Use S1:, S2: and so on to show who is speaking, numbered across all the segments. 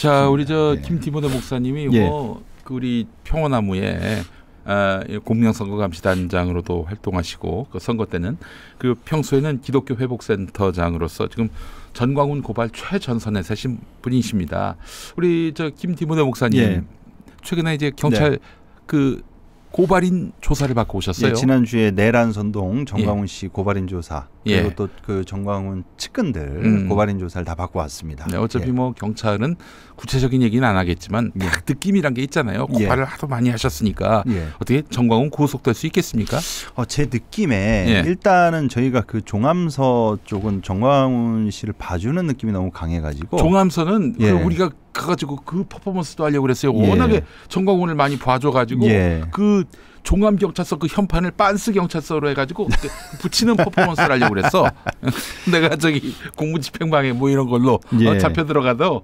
S1: 자, 우리 저 김티모데 목사님이 우리 평화나무에 공명선거감시단장으로도 활동하시고 그 선거 때는 그 평소에는 기독교 회복센터장으로서 지금 전광훈 고발 최전선에 서신 분이십니다. 우리 저 김티모데 목사님 최근에 이제 경찰 그 고발인 조사를 받고 오셨어요.
S2: 지난주에 내란 선동 정광훈 씨 고발인 조사 그리고 또 그 정광훈 측근들 고발인 조사를 다 받고 왔습니다.
S1: 네, 어차피 뭐 경찰은 구체적인 얘기는 안 하겠지만 딱 느낌이란 게 있잖아요. 고발을 하도 많이 하셨으니까 어떻게 정광훈 구속될 수 있겠습니까?
S2: 제 느낌에 일단은 저희가 그 종암서 쪽은 정광훈 씨를 봐주는 느낌이 너무 강해가지고
S1: 종암서는 그 우리가 가가지고 그 퍼포먼스도 하려고 그랬어요. 워낙에 정광훈을 많이 봐줘가지고 그 종암경찰서 그 현판을 빤스 경찰서로 해가지고 붙이는 퍼포먼스를 하려고 그랬어. 내가 저기 공무집행방해 뭐 이런 걸로 잡혀 들어가도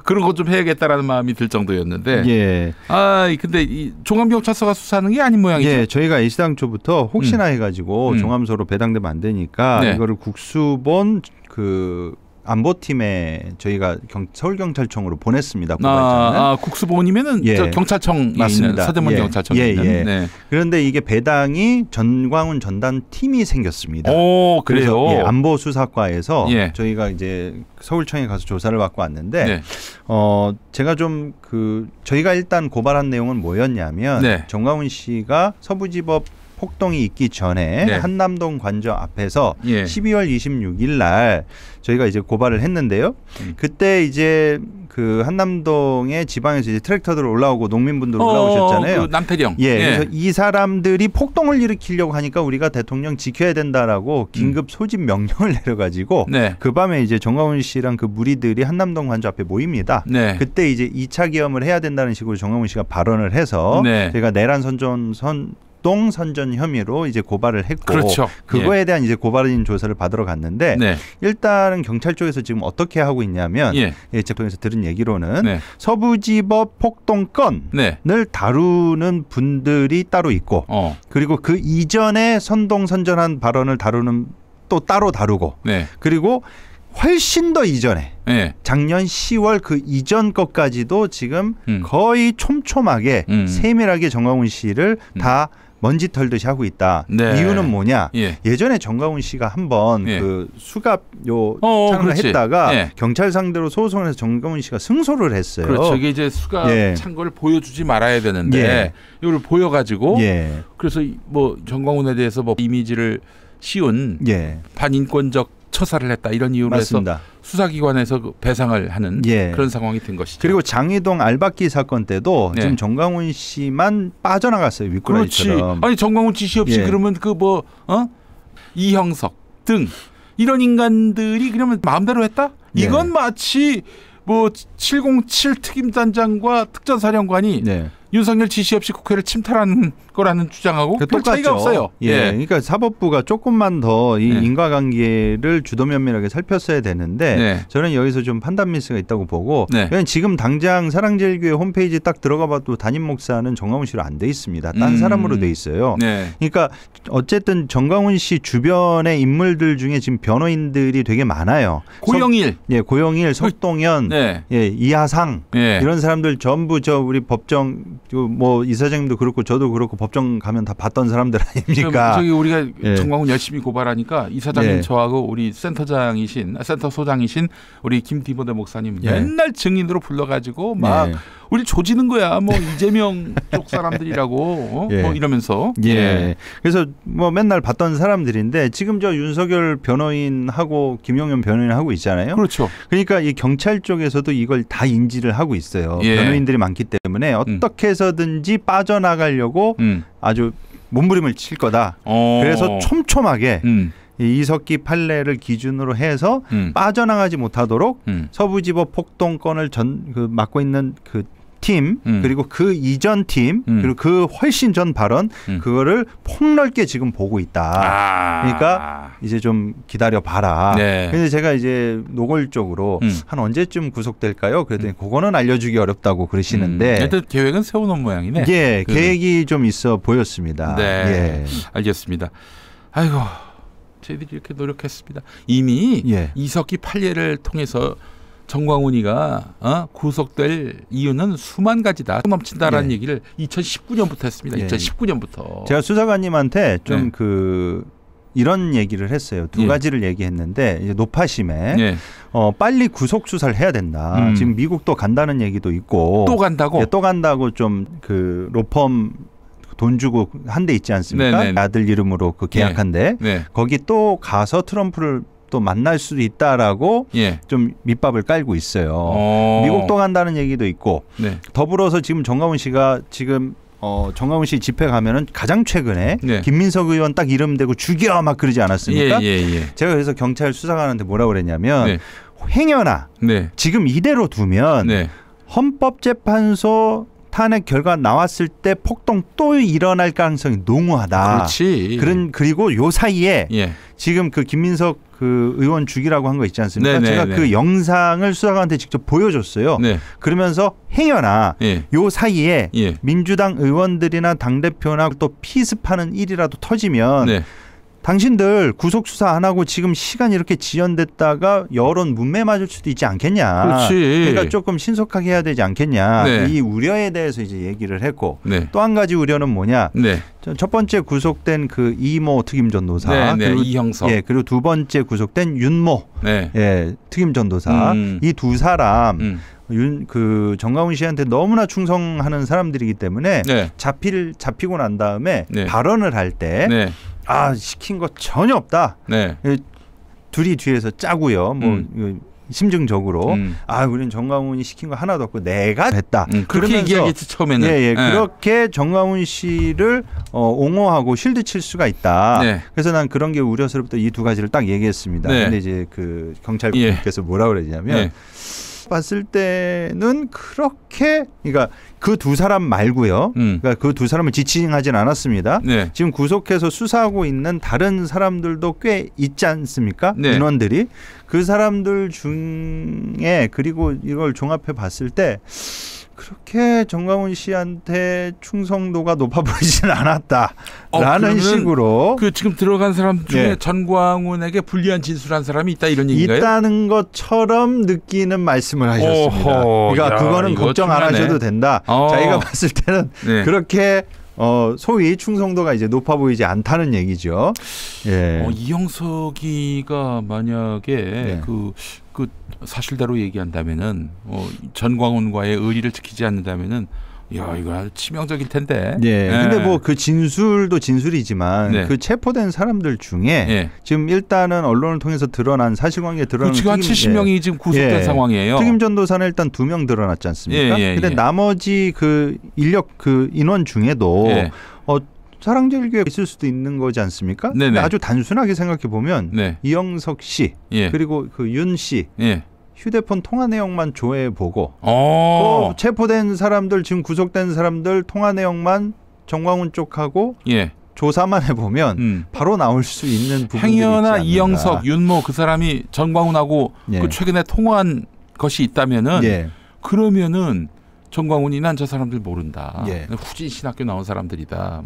S1: 그런 거 좀 해야겠다라는 마음이 들 정도였는데 근데 이 종암경찰서가 수사하는 게 아닌 모양이죠.
S2: 저희가 애시당초부터 혹시나 해가지고 종암서로 배당되면 안 되니까 이거를 국수본 그 안보팀에 저희가 서울경찰청으로 보냈습니다.
S1: 국수본이면은 저 경찰청 맞습니다. 서대문 경찰청에 있는.
S2: 그런데 이게 배당이 전광훈 전담 팀이 생겼습니다.
S1: 오, 그래요.
S2: 그래서 안보수사과에서 저희가 이제 서울청에 가서 조사를 받고 왔는데 제가 좀 저희가 일단 고발한 내용은 뭐였냐면 정광훈 씨가 서부지법 폭동이 있기 전에 한남동 관저 앞에서 12월 26일 날 저희가 이제 고발을 했는데요. 그때 이제 그 한남동의 지방에서 이제 트랙터들 올라오고 농민분들 올라오셨잖아요.
S1: 그 남태령.
S2: 그래서 이 사람들이 폭동을 일으키려고 하니까 우리가 대통령 지켜야 된다라고 긴급 소집 명령을 내려가지고 그 밤에 이제 정광훈 씨랑 그 무리들이 한남동 관저 앞에 모입니다. 그때 이제 2차 계엄을 해야 된다는 식으로 정광훈 씨가 발언을 해서 저희가 내란 선전 혐의로 이제 고발을 했고 그거에 대한 이제 고발인 조사를 받으러 갔는데 일단은 경찰 쪽에서 지금 어떻게 하고 있냐면 제통에서 들은 얘기로는 서부지법 폭동 건을 다루는 분들이 따로 있고 그리고 그 이전에 선동선전한 발언을 다루는 또 따로 다루고 그리고 훨씬 더 이전에 작년 10월 그 이전 것까지도 지금 거의 촘촘하게 세밀하게 정광훈 씨를 다 먼지 털듯이 하고 있다. 이유는 뭐냐? 예전에 정광훈 씨가 한번 그 수갑 창을 했다가 경찰 상대로 소송을 해서 정광훈 씨가 승소를 했어요.
S1: 그렇죠. 이게 이제 수갑 찬 걸 보여주지 말아야 되는데 이걸 보여가지고 그래서 뭐 정광훈에 대해서 뭐 이미지를 씌운 반인권적 처사를 했다 이런 이유로 해서 수사기관에서 배상을 하는 그런 상황이 된 것이죠.
S2: 그리고 장희동 알박기 사건 때도 지금 정광훈 씨만 빠져나갔어요. 윗구라지처럼.
S1: 아니 정광훈 지시 없이 그러면 그 뭐 이형석 등 이런 인간들이 그러면 마음대로 했다? 이건 마치 뭐 707 특임단장과 특전사령관이 윤석열 지시 없이 국회를 침탈한 거라는 주장하고 별 차이가 없어요.
S2: 그러니까 사법부가 조금만 더 이 인과관계를 주도 면밀하게 살폈어야 되는데 저는 여기서 좀 판단 미스가 있다고 보고 왜냐하면 지금 당장 사랑제일교회 홈페이지 딱 들어가 봐도 담임 목사는 정광훈 씨로 안 돼 있습니다. 딴 사람으로 돼 있어요. 그러니까 어쨌든 정광훈 씨 주변의 인물들 중에 지금 변호인들이 되게 많아요.
S1: 고영일,
S2: 고영일, 석동현, 이하상 이런 사람들 전부 저 우리 법정 뭐 이사장님도 그렇고 저도 그렇고 법정 가면 다 봤던 사람들 아닙니까?
S1: 저기 우리가 정광훈 열심히 고발하니까 이사장님 저하고 우리 센터 소장이신 우리 김티모데 목사님 맨날 증인으로 불러가지고 막 우리 조지는 거야. 뭐 이재명 쪽 사람들이라고 뭐 이러면서.
S2: 그래서 뭐 맨날 봤던 사람들인데 지금 저 윤석열 변호인하고 김용현 변호인하고 있잖아요.
S1: 그렇죠.
S2: 그러니까 이 경찰 쪽에서도 이걸 다 인지를 하고 있어요. 변호인들이 많기 때문에 어떻게 해서든지 빠져나가려고 아주 몸부림을 칠 거다. 그래서 촘촘하게 이석기 판례를 기준으로 해서 빠져나가지 못하도록 서부지법 폭동건을 맡고 있는 그 팀 그리고 그 이전 팀 그리고 그 훨씬 전 발언 그거를 폭넓게 지금 보고 있다. 그러니까 이제 좀 기다려 봐라. 그런데 제가 이제 노골적으로 한 언제쯤 구속될까요? 그랬더니 그거는 알려주기 어렵다고 그러시는데
S1: 일단 계획은 세워놓은 모양이네.
S2: 계획이 좀 있어 보였습니다.
S1: 알겠습니다. 아이고 저희들이 이렇게 노력했습니다. 이미 이석기 판례를 통해서 정광훈이가 구속될 이유는 수만 가지다. 넘친다라는 얘기를 2019년부터 했습니다. 2019년부터.
S2: 제가 수사관님한테 좀 이런 얘기를 했어요. 두 가지를 얘기했는데 이제 노파심에 빨리 구속 수사를 해야 된다. 지금 미국도 간다는 얘기도 있고
S1: 또 간다고?
S2: 또 간다고 좀 그 로펌 돈 주고 한 데 있지 않습니까? 네네. 아들 이름으로 그 계약한데 거기 또 가서 트럼프를 또 만날 수도 있다라고 좀 밑밥을 깔고 있어요. 미국 또 간다는 얘기도 있고 더불어서 지금 정광훈 씨가 지금 정광훈 씨 집회 가면은 가장 최근에 김민석 의원 딱 이름 대고 죽여 막 그러지 않았습니까? 제가 그래서 경찰 수사관한테 뭐라고 그랬냐면 행여나 지금 이대로 두면 헌법재판소 탄핵 결과 나왔을 때 폭동 또 일어날 가능성이 농후하다.
S1: 그렇지.
S2: 그리고 요 사이에 지금 그 김민석 그 의원 죽이라고 한 거 있지 않습니까? 제가 그 영상을 수사관한테 직접 보여줬어요. 그러면서 행여나 요 사이에 민주당 의원들이나 당대표나 또 피습하는 일이라도 터지면 당신들 구속 수사 안 하고 지금 시간 이렇게 지연됐다가 여론 문매 맞을 수도 있지 않겠냐.
S1: 그렇지.
S2: 그러니까 조금 신속하게 해야 되지 않겠냐. 이 우려에 대해서 이제 얘기를 했고 또 한 가지 우려는 뭐냐. 첫 번째 구속된 그 이모 특임 전도사,
S1: 그리고 이형석,
S2: 그리고 두 번째 구속된 윤모, 특임 전도사, 이 두 사람. 그 정광훈 씨한테 너무나 충성하는 사람들이기 때문에 잡히고 난 다음에 발언을 할 때 시킨 거 전혀 없다. 둘이 뒤에서 짜고요. 뭐 심증적으로 우리는 정광훈이 시킨 거 하나도 없고 내가 했다.
S1: 그렇게 얘기하겠지 처음에는.
S2: 그렇게 정광훈 씨를 옹호하고 실드 칠 수가 있다. 그래서 난 그런 게 우려스럽다. 이 두 가지를 딱 얘기했습니다. 근데 이제 그 경찰국께서 뭐라 그러냐면 봤을 때는 그렇게 그러니까 그 두 사람 말고요. 그러니까 그 두 사람을 지칭하진 않았습니다. 지금 구속해서 수사하고 있는 다른 사람들도 꽤 있지 않습니까? 인원들이. 그 사람들 중에 그리고 이걸 종합해 봤을 때 그렇게 정광훈 씨한테 충성도가 높아 보이지는 않았다라는 식으로.
S1: 그 지금 들어간 사람 중에 전광훈에게 불리한 진술한 사람이 있다 이런 얘기인가요?
S2: 있다는 것처럼 느끼는 말씀을 하셨습니다. 그러니까 그거는 걱정 안 하셔도 된다. 자기가 봤을 때는 그렇게 소위 충성도가 이제 높아 보이지 않다는 얘기죠.
S1: 이형석이가 만약에 그 사실대로 얘기한다면은 전광훈과의 의리를 지키지 않는다면은 이거 아주 치명적일 텐데.
S2: 근데 뭐 그 진술도 진술이지만 그 체포된 사람들 중에 지금 일단은 언론을 통해서 드러난 사실관계에 드러난
S1: 지금 한 70명이 지금 구속된 상황이에요.
S2: 특임 전도사는 일단 2명 드러났지 않습니까? 근데 나머지 그 인원 중에도 사랑제일교회 있을 수도 있는 거지 않습니까? 근데 아주 단순하게 생각해 보면 이영석 씨 그리고 그 윤 씨 휴대폰 통화 내용만 조회해 보고 체포된 사람들 지금 구속된 사람들 통화 내용만 정광훈 쪽하고 조사만 해보면 바로 나올 수 있는 부분들이 있지 않나.
S1: 행여나 이영석, 윤모 그 사람이 전광훈하고 그 최근에 통화한 것이 있다면은 그러면은 정광훈이 난 저 사람들 모른다. 후진 신학교 나온 사람들이다.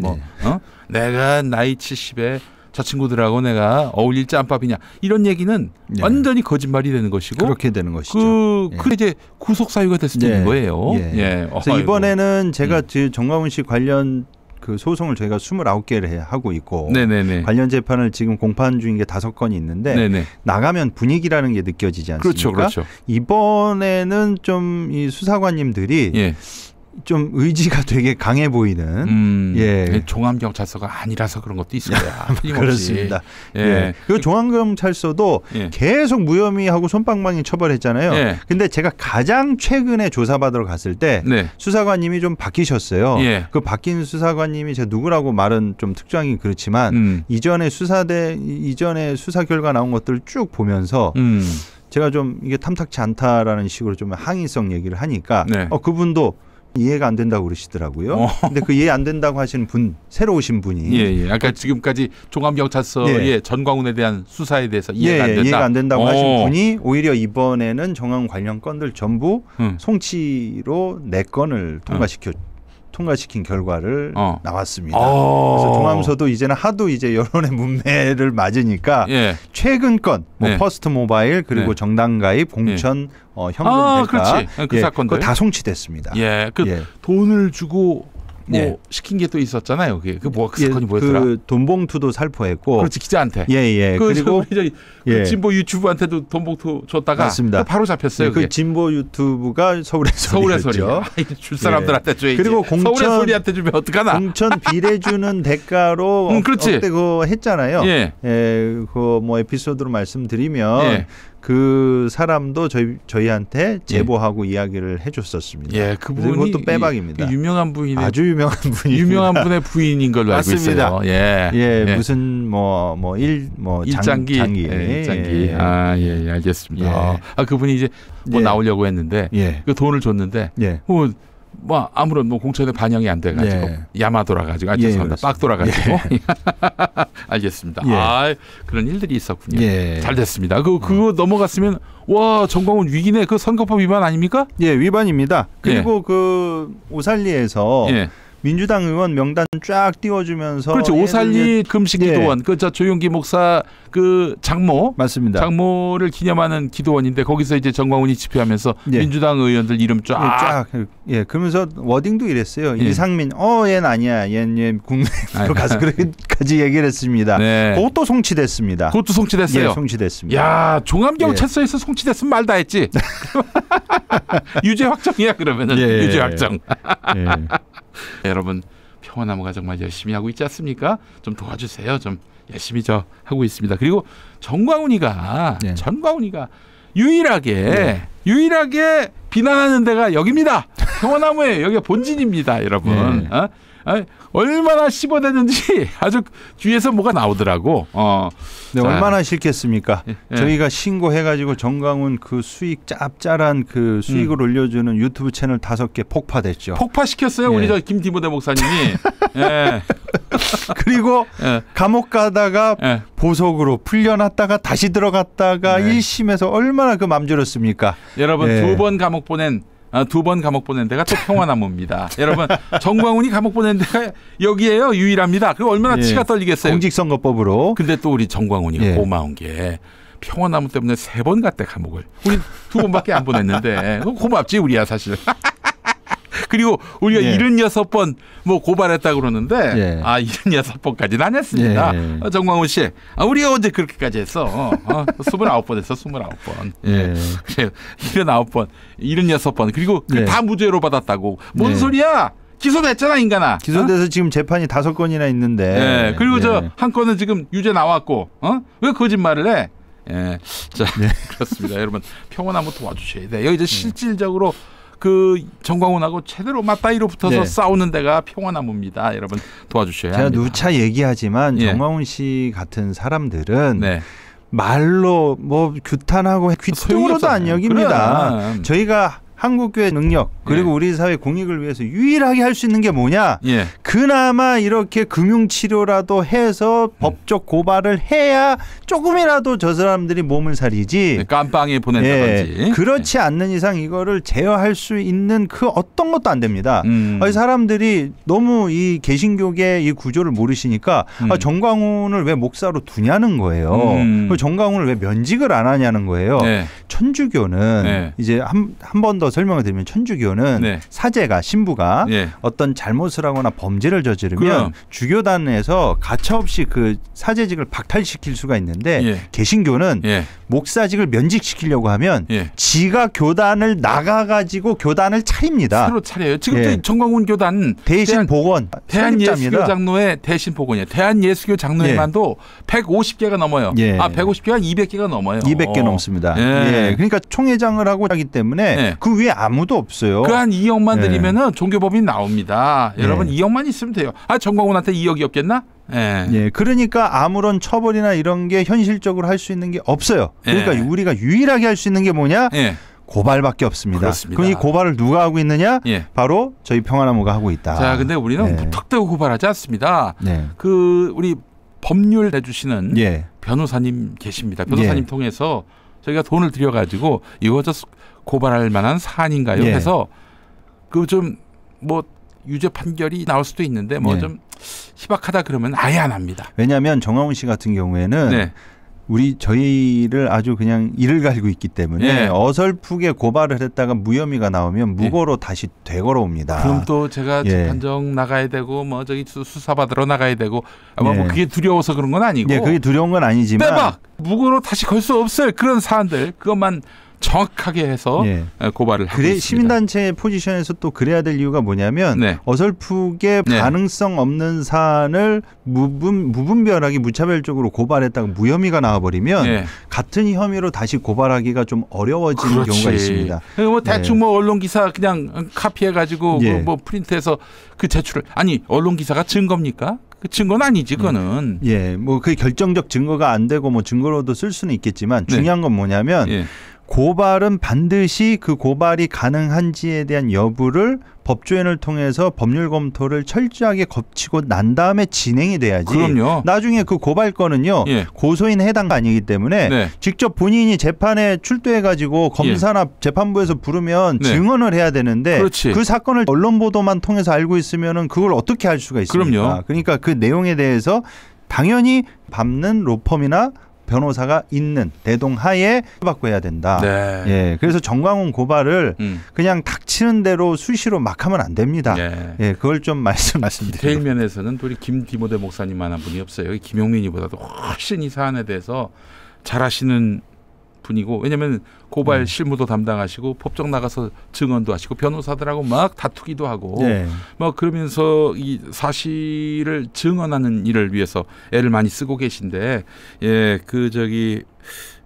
S1: 내가 나이 70에 저 친구들하고 내가 어울릴 짬밥이냐 이런 얘기는 완전히 거짓말이 되는 것이고
S2: 그렇게 되는 것이죠.
S1: 그 이제 구속 사유가 될 수도 있는 거예요.
S2: 그래서 이번에는 제가 정광훈 씨 관련 그 소송을 저희가 29개를 하고 있고 관련 재판을 지금 공판 중인 게 5건이 있는데 나가면 분위기라는 게 느껴지지 않습니까?
S1: 그렇죠.
S2: 이번에는 좀 이 수사관님들이 좀 의지가 되게 강해 보이는
S1: 종합경찰서가 아니라서 그런 것도 있을 거야.
S2: 그렇습니다. 그 종합경찰서도 계속 무혐의하고 솜방망이 처벌했잖아요. 근데 제가 가장 최근에 조사받으러 갔을 때 수사관님이 좀 바뀌셨어요. 그 바뀐 수사관님이 제가 누구라고 말은 좀 특정하긴 그렇지만 이전에 수사 결과 나온 것들을 쭉 보면서 제가 좀 이게 탐탁치 않다라는 식으로 좀 항의성 얘기를 하니까 그분도 이해가 안 된다고 그러시더라고요. 근데 그 이해 안 된다고 하시는 분, 새로 오신 분이.
S1: 아까 지금까지 종합경찰서의 전광훈에 대한 수사에 대해서 이해가 안 된다.
S2: 이해가 안 된다고 하신 분이 오히려 이번에는 정광훈 관련 건들 전부 송치로 4건을 통과시켜 통과시킨 결과를 나왔습니다. 그래서 종합소도 이제는 하도 이제 여론의 문매를 맞으니까 최근 건 뭐 퍼스트 모바일 그리고 정당 가입, 공천, 현금 대가
S1: 그 사건들
S2: 다 송치됐습니다.
S1: 돈을 주고 뭐 시킨 게 또 있었잖아요. 그 사건이 뭐였더라?
S2: 그 돈봉투도 살포했고.
S1: 그렇지, 기자한테.
S2: 그리고
S1: 그 진보 유튜브한테도 돈봉투 줬다가
S2: 맞습니다.
S1: 바로 잡혔어요.
S2: 그 진보 유튜브가 서울의 소리였죠.
S1: 줄 사람들한테 줘야지.
S2: 그리고
S1: 서울의 소리한테 주면 어떡하나?
S2: 공천 비례 주는 대가로 그때 그거 했잖아요. 그 뭐 에피소드로 말씀드리면. 그 사람도 저희한테 제보하고 이야기를 해줬었습니다.
S1: 그분이
S2: 또 빼박입니다.
S1: 그 유명한 부인의
S2: 아주 유명한 부인,
S1: 유명한 분의 부인인 걸로 알고 있어요.
S2: 무슨
S1: 일장기. 일장기. 알겠습니다. 그분이 이제 뭐 나오려고 했는데 그 돈을 줬는데 뭐 아무런 공천에 반영이 안 돼가지고 야마 돌아가지고 죄송합니다. 빡 돌아가지고 알겠습니다. 그런 일들이 있었군요. 잘 됐습니다. 그거 넘어갔으면 와 정광훈 위기네. 그 선거법 위반 아닙니까?
S2: 위반입니다. 그리고 그 오살리에서 민주당 의원 명단 쫙 띄워주면서
S1: 그렇죠. 오살리 금식기도원 저 조용기 목사 그 장모
S2: 맞습니다.
S1: 장모를 기념하는 기도원인데 거기서 이제 정광훈이 집회하면서 민주당 의원들 이름 쫙
S2: 그러면서 워딩도 이랬어요. 이상민 얘는 아니야. 얘는 국내로 가서 그렇게까지 얘기를 했습니다. 그것도 송치됐습니다.
S1: 그것도 송치됐어요.
S2: 송치됐습니다.
S1: 야 종합경찰서에서 송치됐으면 말 다 했지. 유죄 확정이야 그러면은 유죄 확정. 여러분 평화나무가 정말 열심히 하고 있지 않습니까? 좀 도와주세요. 좀 열심히 하고 있습니다. 그리고 정광훈이가 유일하게 비난하는 데가 여기입니다. 평화나무에 여기가 본진입니다, 여러분. 얼마나 씹어대는지 아주 뒤에서 뭐가 나오더라고.
S2: 얼마나 싫겠습니까? 저희가 신고해가지고 정광훈 그 수익 짭짤한 그 수익을 올려주는 유튜브 채널 5개 폭파됐죠.
S1: 폭파시켰어요. 우리 김디모데 목사님이.
S2: 그리고 감옥 가다가 보석으로 풀려났다가 다시 들어갔다가 1심에서 얼마나 그 맘졸었습니까?
S1: 여러분 2번 감옥 보낸 2번 감옥 보낸 데가 또 평화나무입니다. 여러분 정광훈이 감옥 보낸 데가 여기에요. 유일합니다. 그리고 얼마나 치가 떨리겠어요.
S2: 공직선거법으로.
S1: 근데 또 우리 정광훈이가 고마운 게 평화나무 때문에 3번 갔대 감옥을. 우리 2번밖에 안 보냈는데 고맙지 우리야 사실. 그리고 우리가 76번 뭐 고발했다 그러는데 76번까지는 안 했습니다. 정광훈 씨. 우리가 언제 그렇게까지 했어? 29번 했어. 29번. 그래 79번, 76번. 그리고 다 무죄로 받았다고. 뭔 소리야? 기소됐잖아 인간아.
S2: 기소돼서 지금 재판이 5건이나 있는데.
S1: 그리고 한 건은 지금 유죄 나왔고. 왜 거짓말을 해? 그렇습니다. 여러분 평화나무 도와주셔야 돼. 여기 이제 실질적으로 그 정광훈하고 제대로 맞다이로 붙어서 싸우는 데가 평화나무입니다. 여러분 도와주셔야 합니다.
S2: 제가 누차 얘기하지만 정광훈 씨 같은 사람들은 말로 뭐 규탄하고 귀뚱으로도 안 여깁니다. 저희가 한국교회 능력 그리고 우리 사회 공익을 위해서 유일하게 할 수 있는 게 뭐냐? 그나마 이렇게 금융치료라도 해서 법적 고발을 해야 조금이라도 저 사람들이 몸을 사리지.
S1: 깜빵에 보낸다든지.
S2: 그렇지 않는 이상 이거를 제어할 수 있는 그 어떤 것도 안 됩니다. 사람들이 너무 이 개신교계 이 구조를 모르시니까 정광훈을 왜 목사로 두냐는 거예요. 정광훈을 왜 면직을 안 하냐는 거예요. 천주교는 이제 한 번 더 설명을 드리면 천주교는 사제가 신부가 어떤 잘못을 하거나 범죄를 저지르면 주교단에서 가차없이 그 사제직을 박탈시킬 수가 있는데 개신교는 목사직을 면직시키려고 하면 지가 교단을 나가가지고 교단을 차립니다.
S1: 새로 차려요. 지금 정광훈 교단
S2: 대신 복원
S1: 대한예수교 장로회 대신 복원이에요. 대한예수교 장로회만도 150개가 넘어요. 150개가 200개가 넘어요.
S2: 200개 넘습니다. 그러니까 총회장을 하고 하기 때문에 그 위에 아무도 없어요.
S1: 그 한 2억만 드리면은 종교법인 나옵니다. 여러분 2억만 있으면 돼요. 정광훈한테 2억이 없겠나?
S2: 그러니까 아무런 처벌이나 이런 게 현실적으로 할 수 있는 게 없어요. 그러니까 우리가 유일하게 할 수 있는 게 뭐냐? 고발밖에 없습니다.
S1: 그렇습니다.
S2: 그럼 이 고발을 누가 하고 있느냐? 바로 저희 평화나무가 하고 있다.
S1: 자, 근데 우리는 무턱대고 고발하지 않습니다. 그 우리 법률 내주시는 변호사님 계십니다. 변호사님 통해서 저희가 돈을 들여가지고 이거 저 고발할 만한 사안인가요? 해서 그 좀 뭐 유죄 판결이 나올 수도 있는데 뭐 좀 희박하다 그러면 아예 안 합니다.
S2: 왜냐하면 정광훈 씨 같은 경우에는 저희를 아주 그냥 이를 갈고 있기 때문에 어설프게 고발을 했다가 무혐의가 나오면 무고로 다시 되걸어옵니다.
S1: 그럼 또 제가 재판정 나가야 되고 뭐 저기 수사받으러 나가야 되고 아마 뭐 그게 두려워서 그런 건 아니고.
S2: 그게 두려운 건 아니지만
S1: 빼박 무고로 다시 걸 수 없을 그런 사안들 그것만 정확하게 해서 고발을 하고 있습니다.
S2: 시민단체의 포지션에서 또 그래야 될 이유가 뭐냐면 어설프게 가능성 없는 사안을 무분별하게 무차별적으로 고발했다가 무혐의가 나와버리면 같은 혐의로 다시 고발하기가 좀 어려워지는 경우가 있습니다.
S1: 뭐 대충 뭐 언론 기사 그냥 카피해가지고 뭐 프린트해서 그 제출을 아니 언론 기사가 증거입니까? 그 증거는 아니지, 그거는.
S2: 뭐 그 결정적 증거가 안 되고 뭐 증거로도 쓸 수는 있겠지만 중요한 건 뭐냐면 고발은 반드시 그 고발이 가능한지에 대한 여부를 법조인을 통해서 법률 검토를 철저하게 거치고 난 다음에 진행이 돼야지.
S1: 그럼요.
S2: 나중에 그 고발건은요. 고소인에 해당가 아니기 때문에 직접 본인이 재판에 출두해가지고 검사나 재판부에서 부르면 증언을 해야 되는데 그 사건을 언론 보도만 통해서 알고 있으면은 그걸 어떻게 할 수가 있습니까?
S1: 그럼요.
S2: 그러니까 그 내용에 대해서 당연히 밟는 로펌이나 변호사가 있는 대동하에 받고 해야 된다. 그래서 정광훈 고발을 그냥 닥치는 대로 수시로 막 하면 안 됩니다. 그걸 좀 말씀드립니다.
S1: 디테일 면에서는 우리 김디모데 목사님만한 분이 없어요. 김용민이보다도 훨씬 이 사안에 대해서 잘 아시는 분이고 왜냐하면 고발 실무도 담당하시고 법정 나가서 증언도 하시고 변호사들하고 막 다투기도 하고 뭐 그러면서 이 사실을 증언하는 일을 위해서 애를 많이 쓰고 계신데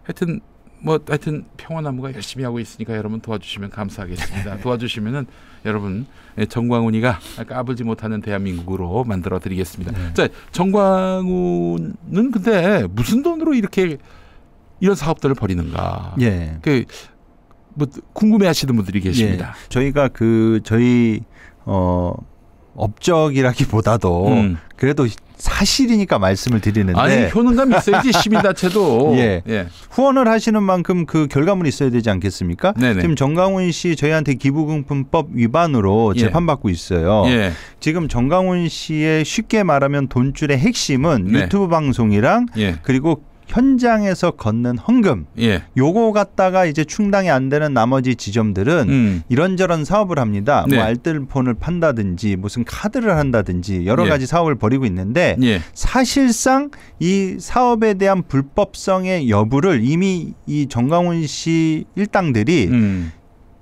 S1: 하여튼 평화나무가 열심히 하고 있으니까 여러분 도와주시면 감사하겠습니다. 도와주시면은 여러분 정광훈이가 까불지 못하는 대한민국으로 만들어 드리겠습니다. 자, 정광훈은 근데 무슨 돈으로 이렇게 이런 사업들을 벌이는가? 뭐 궁금해하시는 분들이 계십니다.
S2: 저희가 저희 업적이라기보다도 그래도 사실이니까 말씀을 드리는데
S1: 아니 효능감 있어야지 시민단체도
S2: 후원을 하시는 만큼 그 결과물이 있어야 되지 않겠습니까? 지금 정광훈 씨 저희한테 기부금품법 위반으로 재판받고 있어요. 지금 정광훈 씨의 쉽게 말하면 돈줄의 핵심은 유튜브 방송이랑 그리고 현장에서 걷는 헌금 요거 갖다가 이제 충당이 안 되는 나머지 지점들은 이런저런 사업을 합니다. 뭐 알뜰폰을 판다든지 무슨 카드를 한다든지 여러 가지 사업을 벌이고 있는데 사실상 이 사업에 대한 불법성의 여부를 이미 이 정광훈 씨 일당들이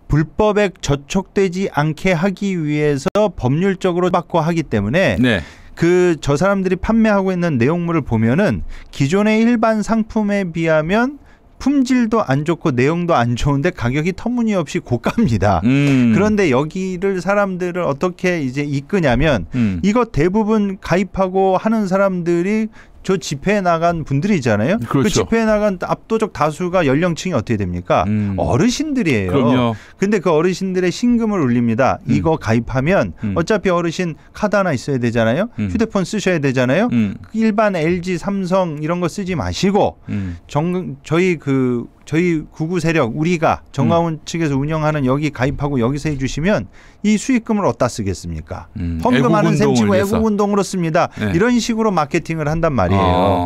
S2: 불법에 저촉되지 않게 하기 위해서 법률적으로 받고 하기 때문에 저 사람들이 판매하고 있는 내용물을 보면은 기존의 일반 상품에 비하면 품질도 안 좋고 내용도 안 좋은데 가격이 터무니없이 고가입니다. 그런데 여기를 사람들을 어떻게 이제 이끄냐면 이거 대부분 가입하고 하는 사람들이 저 집회에 나간 분들이잖아요. 그 집회에 나간 압도적 다수가 연령층이 어떻게 됩니까? 어르신들이에요. 근데 그 어르신들의 신금을 울립니다. 이거 가입하면 어차피 어르신 카드 하나 있어야 되잖아요. 휴대폰 쓰셔야 되잖아요. 일반 LG, 삼성 이런 거 쓰지 마시고 저희 구구 세력 우리가 정광훈 측에서 운영하는 여기 가입하고 여기서 해주시면 이 수익금을 어디다 쓰겠습니까? 헌금하는 셈 치고 애국운동으로 씁니다. 이런 식으로 마케팅을 한단 말이에요.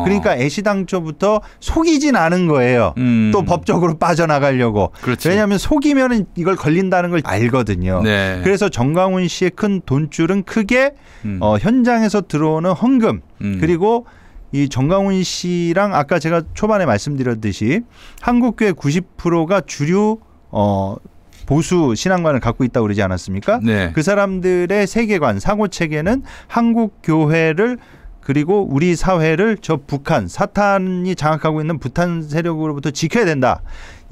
S2: 그러니까 애시당초부터 속이진 않은 거예요. 또 법적으로 빠져나가려고. 왜냐하면 속이면 이걸 걸린다는 걸 알거든요. 그래서 정광훈 씨의 큰 돈줄은 크게 현장에서 들어오는 헌금 그리고 이 정광훈 씨랑 아까 제가 초반에 말씀드렸듯이 한국교회 90%가 주류 보수 신앙관을 갖고 있다고 그러지 않았습니까? 그 사람들의 세계관, 사고체계는 한국교회를 그리고 우리 사회를 저 북한, 사탄이 장악하고 있는 북한 세력으로부터 지켜야 된다.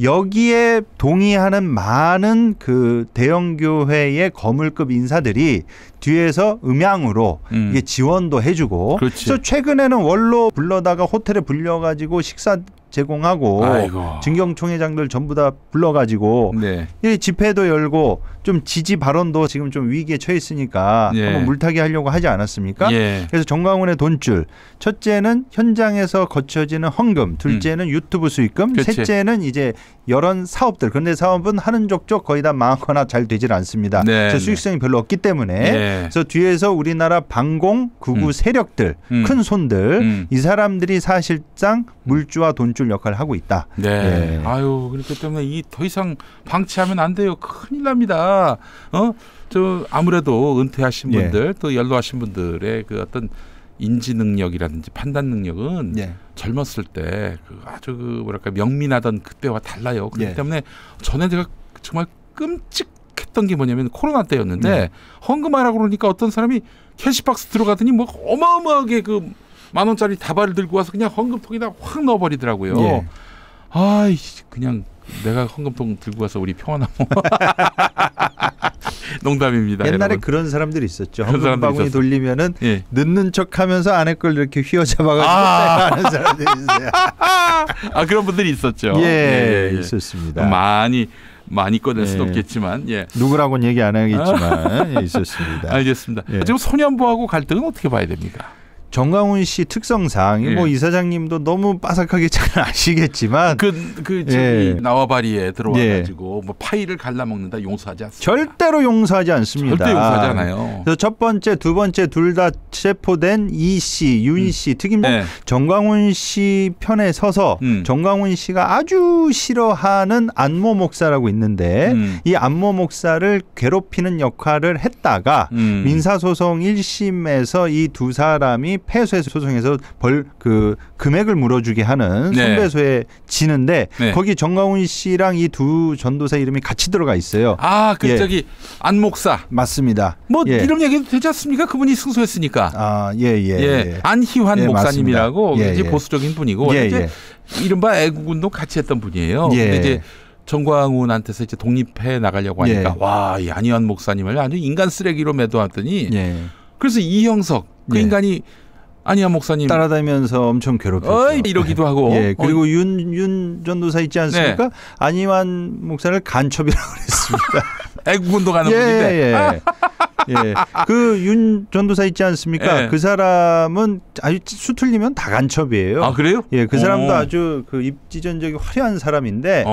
S2: 여기에 동의하는 많은 그 대형교회의 거물급 인사들이 뒤에서 음양으로 이게 지원도 해주고 그래서 최근에는 원로 불러다가 호텔에 불려가지고 식사 제공하고
S1: 아이고.
S2: 진경총회장들 전부 다 불러가지고
S1: 네.
S2: 이 집회도 열고 좀 지지 발언도 지금 좀 위기에 처해 있으니까
S1: 예.
S2: 한번 물타기 하려고 하지 않았습니까?
S1: 예.
S2: 그래서 정광훈의 돈줄, 첫째는 현장에서 거쳐지는 헌금, 둘째는 유튜브 수익금,
S1: 그치.
S2: 셋째는 이제 이런 사업들. 그런데 사업은 하는 족족 거의 다 망하거나 잘 되질 않습니다.
S1: 네.
S2: 그래서 수익성이 별로 없기 때문에
S1: 예.
S2: 그래서 뒤에서 우리나라 반공 극우 세력들, 큰 손들 이 사람들이 사실상 물주와 돈줄 역할을 하고 있다.
S1: 네.
S2: 예.
S1: 아유, 그렇기 때문에 이 더 이상 방치하면 안 돼요. 큰일 납니다. 저 아무래도 은퇴하신 분들, 또 연로하신 분들의 그 어떤 인지 능력이라든지 판단 능력은 젊었을 때 그 아주 그 뭐랄까 명민하던 그때와 달라요. 그렇기 때문에 전에 제가 정말 끔찍했던 게 뭐냐면 코로나 때였는데 헌금하라고 그러니까 어떤 사람이 캐시박스 들어가더니 뭐 어마어마하게 그 10,000원짜리 다발을 들고 와서 그냥 헌금통에다 확 넣어버리더라고요. 아이 그냥 내가 헌금통 들고 와서 우리 평안하고 농담입니다.
S2: 옛날에
S1: 여러분.
S2: 그런 사람들이 있었죠.
S1: 그런
S2: 헌금 바구니 돌리면은 늦는 척하면서 안에 걸 이렇게 휘어잡아가지고 하는 사람들이 있어요.
S1: 그런 분들이 있었죠.
S2: 있었습니다.
S1: 많이 꺼낼 수는 없겠지만
S2: 누구라고는 얘기 안 하겠지만 있었습니다.
S1: 알겠습니다. 지금 소년부하고 갈등은 어떻게 봐야 됩니까?
S2: 정광훈 씨 특성상 뭐 이사장님도 너무 빠삭하게 잘 아시겠지만
S1: 저기 나와바리에 들어와가지고 뭐 파이를 갈라먹는다 용서하지 않습니다.
S2: 절대로 용서하지 않습니다.
S1: 절대 용서하지 않아요.
S2: 그래서 첫 번째, 두 번째 둘 다 체포된 이 씨, 윤 씨, 특히 정광훈 씨 편에 서서 정광훈 씨가 아주 싫어하는 안모 목사라고 있는데 이 안모 목사를 괴롭히는 역할을 했다가 민사소송 1심에서 이 두 사람이 패소해서 소송에서 금액을 물어주게 하는 손배소에 지는데 거기 정광훈 씨랑 이 두 전도사 이름이 같이 들어가 있어요.
S1: 저기 안 목사
S2: 맞습니다.
S1: 뭐 이름 얘기도 되지 않습니까? 그분이 승소했으니까. 안희환 목사님이라고 이제 보수적인 분이고 이제 이른바 애국운동 같이 했던 분이에요. 근데 이제 정광훈한테서 이제 독립해 나가려고 하니까 와, 이 안희환 목사님을 아주 인간 쓰레기로 매도하더니 그래서 이형석 그 인간이 안희환 목사님
S2: 따라다니면서 엄청 괴롭혔죠.
S1: 이러기도 하고.
S2: 그리고 윤 전도사 있지 않습니까? 안희환 목사를 간첩이라고 그랬습니다.
S1: 애국운동하는 분인데.
S2: 그 윤 전도사 있지 않습니까? 그 사람은 아주 수틀리면 다 간첩이에요.
S1: 그래요?
S2: 그 사람도 아주 그 입지전적이 화려한 사람인데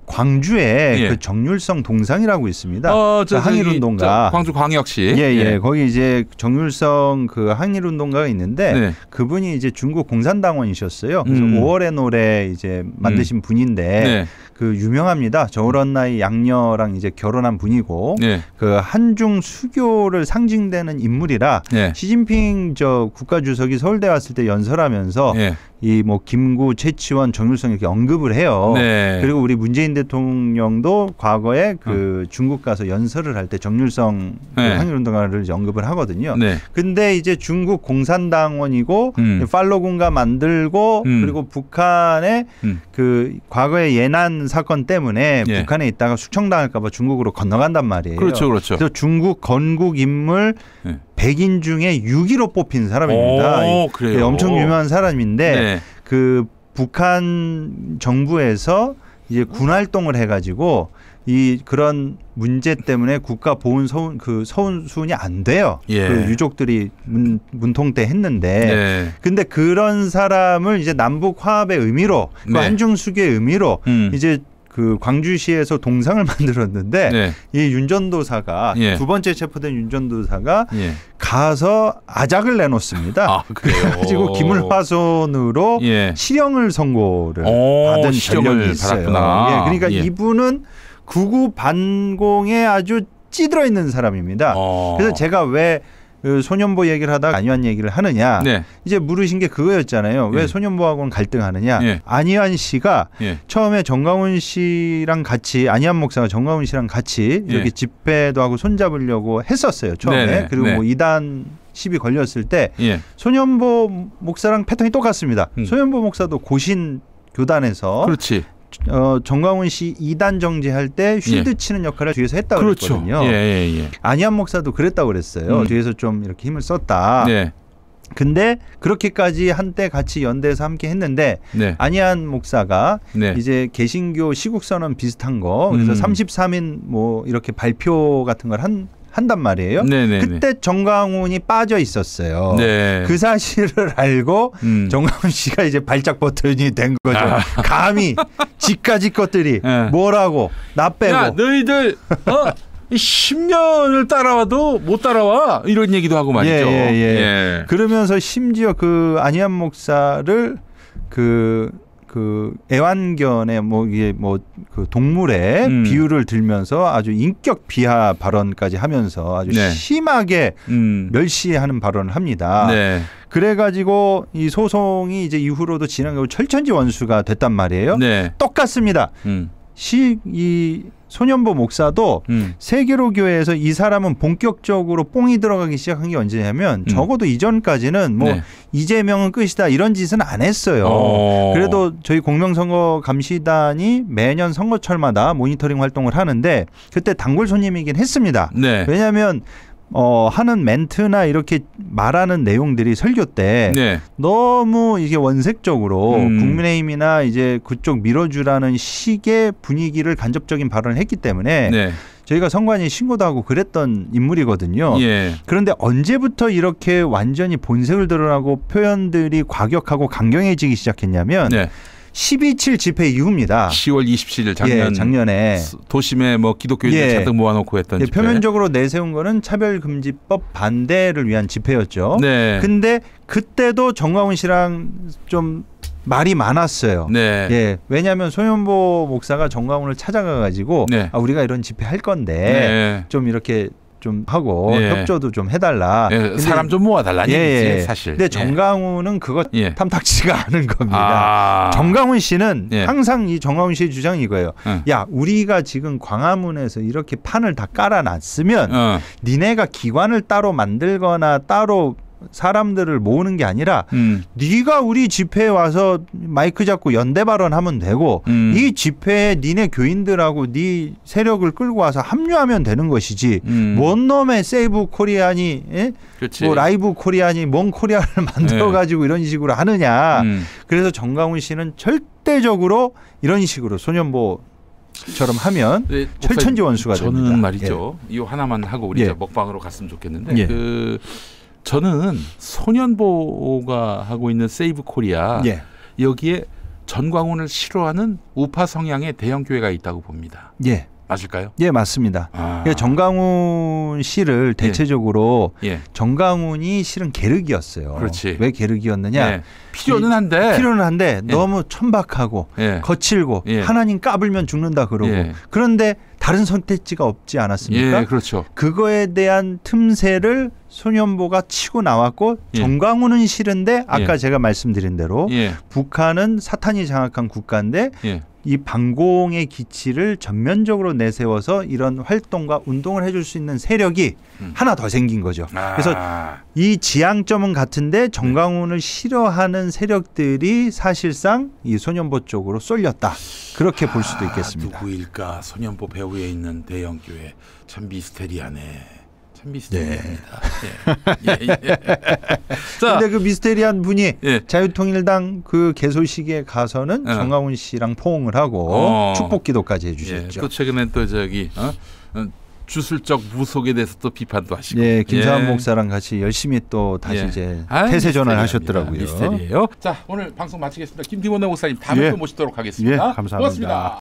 S2: 광주에 그 정률성 동상이라고 있습니다. 항일운동가.
S1: 광주 광역시.
S2: 거기 이제 정률성 그 항일운동가가 있는데 그분이 이제 중국 공산당원이셨어요. 그래서 5월의 노래 이제 만드신 분인데 그 유명합니다. 저런 나이 양녀랑 이제 결혼한 분이고 그 한중 수교를 상징되는 인물이라 시진핑 저 국가주석이 서울대 왔을 때 연설하면서 이 뭐 김구, 최치원, 정률성 이렇게 언급을 해요. 그리고 우리 문재인 대통령도 과거에 그 중국 가서 연설을 할 때 정률성 항일운동가를 언급을 하거든요. 근데 이제 중국 공산당원이고 팔로군가 만들고 그리고 북한의 그 과거의 예난 사건 때문에 북한에 있다가 숙청당할까 봐 중국으로 건너간단 말이에요.
S1: 그렇죠.
S2: 그래서 중국 건국 인물 100인 중에 6위로 뽑힌 사람입니다.
S1: 그래요?
S2: 엄청 유명한 사람인데 그 북한 정부에서 이제 군 활동을 해가지고 이 그런 문제 때문에 국가 보훈 서훈수훈이 안 돼요. 그 유족들이 문통 때 했는데 근데 그런 사람을 이제 남북 화합의 의미로 그 한중 수교의 의미로 이제 그 광주시에서 동상을 만들었는데 이 윤전도사가 두 번째 체포된 윤전도사가 가서 아작을 내놓습니다. 그래가지고 기물훼손으로 실형을 선고를 받은 전력이 있어요. 그러니까 이분은 극우 반공에 아주 찌들어 있는 사람입니다. 그래서 제가 왜 그 소년보 얘기를 하다가 안희환 얘기를 하느냐. 이제 물으신 게 그거였잖아요. 왜 소년보하고는 갈등하느냐. 안희환 씨가 처음에 정광훈 씨랑 같이 안희환 목사가 정광훈 씨랑 같이 이렇게 집회도 하고 손잡으려고 했었어요. 처음에. 그리고 뭐 이단 시비 걸렸을 때 소년보 목사랑 패턴이 똑같습니다. 소년보 목사도 고신 교단에서 정광훈 씨 2단 정지할 때 쉴드 치는 역할을 뒤에서 했다고 그랬거든요. 안희환 목사도 그랬다고 그랬어요. 뒤에서 좀 이렇게 힘을 썼다. 근데 그렇게까지 한때 같이 연대해서 함께 했는데 네. 안희안 목사가 네. 이제 개신교 시국선언 비슷한 거 그래서 33인 뭐 이렇게 발표 같은 걸 한단 말이에요. 네네네. 그때 정광훈이 빠져 있었어요. 네. 그 사실을 알고 정광훈 씨가 이제 발작 버튼이 된 거죠. 감히 지까지 것들이 네. 뭐라고 나 빼고.
S1: 야 너희들 10년을 따라와도 못 따라와 이런 얘기도 하고 말이죠.
S2: 예. 그러면서 심지어 그 안희안 목사를 그 애완견의 뭐 이게 뭐 그 동물의 비유를 들면서 아주 인격 비하 발언까지 하면서 아주 네. 심하게 멸시하는 발언을 합니다. 네. 그래가지고 이 소송이 이제 이후로도 진행하고 철천지 원수가 됐단 말이에요. 네. 똑같습니다. 이 소년보 목사도 세계로교회에서 이 사람은 본격적으로 뽕이 들어가기 시작한 게 언제냐면 적어도 이전까지는 뭐 네. 이재명은 끝이다 이런 짓은 안 했어요. 그래도 저희 공명선거감시단이 매년 선거철마다 모니터링 활동을 하는데 그때 단골 손님이긴 했습니다. 네. 왜냐하면 하는 멘트나 이렇게 말하는 내용들이 설교 때 네. 너무 이게 원색적으로 국민의힘이나 이제 그쪽 밀어주라는 식의 분위기를 간접적인 발언을 했기 때문에 네. 저희가 선관위 신고도 하고 그랬던 인물이거든요. 예. 그런데 언제부터 이렇게 완전히 본색을 드러나고 표현들이 과격하고 강경해지기 시작했냐면 네. 12.7 집회 이후입니다.
S1: 10월 27일
S2: 작년에
S1: 도심에 뭐 기독교인들 잔뜩 모아놓고 했던 집회.
S2: 표면적으로 내세운 거는 차별금지법 반대를 위한 집회였죠. 네. 근데 그때도 정광훈 씨랑 좀 말이 많았어요. 네. 예. 왜냐하면 소년보 목사가 정광훈을 찾아가가지고 네. 우리가 이런 집회 할 건데 네. 좀 이렇게 좀 하고 협조도 좀 해달라.
S1: 사람 좀 모아달라는 얘기지 사실.
S2: 근데 정광훈은 그거 탐탁지가 않은 겁니다. 정광훈 씨는 항상 이 정광훈 씨의 주장이 이거예요. 야 우리가 지금 광화문에서 이렇게 판을 다 깔아놨으면 니네가 기관을 따로 만들거나 따로 사람들을 모으는 게 아니라 네가 우리 집회에 와서 마이크 잡고 연대 발언하면 되고 이 집회에 니네 교인들하고 네 세력을 끌고 와서 합류하면 되는 것이지 뭔 놈의 세이브 코리안이 뭐 라이브 코리안이 뭔 코리안을 만들어가지고 이런 식으로 하느냐. 그래서 정광훈 씨는 절대적으로 이런 식으로 소년보처럼 하면 네, 철천지 원수가 됩니다.
S1: 저는 말이죠. 이 하나만 하고 우리 먹방으로 갔으면 좋겠는데 저는 소년보가 하고 있는 세이브 코리아 여기에 전광훈을 싫어하는 우파 성향의 대형 교회가 있다고 봅니다. 맞을까요?
S2: 예, 맞습니다. 정광훈 씨를 대체적으로 정광훈이 실은 게르기였어요.
S1: 그렇지.
S2: 왜 게르기였느냐?
S1: 필요는 한데
S2: 너무 천박하고 거칠고 하나님 까불면 죽는다 그러고 그런데 다른 선택지가 없지 않았습니까?
S1: 그렇죠.
S2: 그거에 대한 틈새를 소년보가 치고 나왔고 정광훈은 싫은데 아까 제가 말씀드린 대로 북한은 사탄이 장악한 국가인데 이 반공의 기치를 전면적으로 내세워서 이런 활동과 운동을 해줄 수 있는 세력이 하나 더 생긴 거죠. 그래서 이 지향점은 같은데 정광훈을 싫어하는 세력들이 사실상 이 소년보 쪽으로 쏠렸다. 그렇게 볼 수도 있겠습니다.
S1: 누구일까? 소년보 배후에 있는 대형 교회 참 미스테리하네. 미스테리합니다.
S2: 자, 근데 그 미스테리한 분이 자유통일당 그 개소식에 가서는 정광훈 씨랑 포옹을 하고 축복기도까지 해주셨죠.
S1: 또 최근에 또 저기 주술적 무속에 대해서 또 비판도 하시고.
S2: 김사환 목사랑 같이 열심히 또 다시 이제 태세전을 하셨더라고요.
S1: 미스테리예요. 자, 오늘 방송 마치겠습니다. 김디몬 목사님 다음에 또 모시도록 하겠습니다.
S2: 감사합니다.
S1: 고맙습니다.